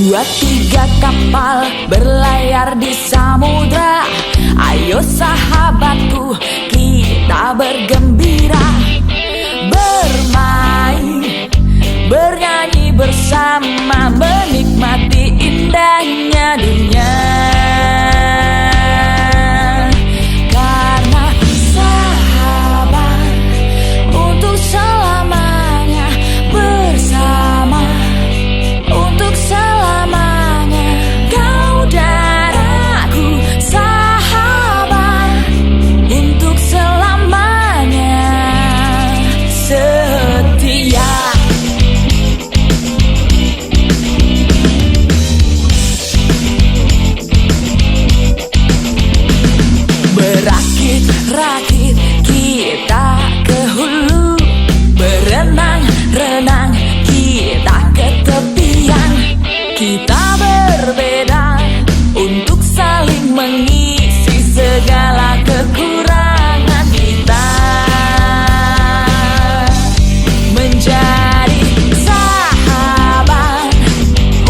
Dua tiga kapal berlayar di samudra. Ayo sahabatku, kita bergembira, bermain, bernyanyi bersama, menikmati indahnya dunia. Karena sahabat untuk selamanya, bersama untuk selamanya. Kau dan aku sahabat untuk selamanya, setia. Berakit-rakit kita ke hulu, berenang-renang kita ke tepian. Kita berbeda untuk saling mengisi segala kekurangan kita, menjadi sahabat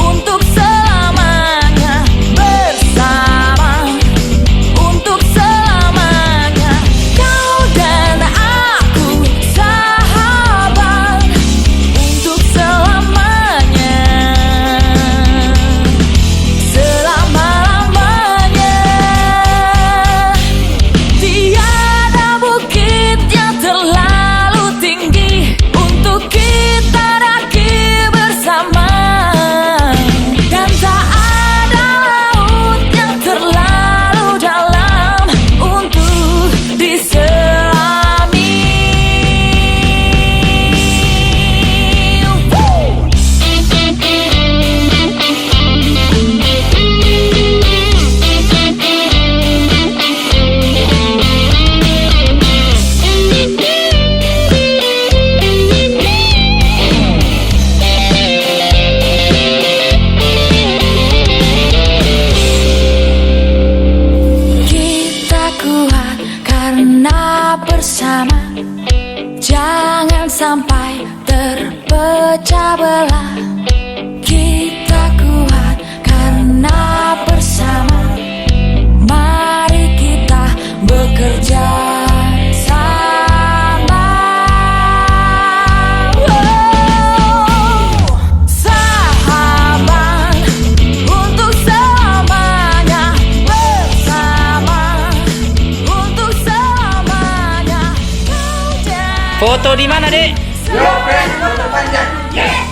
untuk selamanya, bersama untuk selamanya. Kau dan aku sahabat untuk selamanya, selama-lamanya. Tiada bukit yang terlalu tinggi untuk kita daki bersama, dan tak ada laut yang terlalu dalam untuk diselami. Kita kuat karena bersama, jangan sampai terpecah belah. Kita kuat karena bersama, mari kita bekerja sama. Sahabat untuk selamanya, bersama untuk selamanya. Kau dan Foto di mana, Dek? Yo, foto panjang.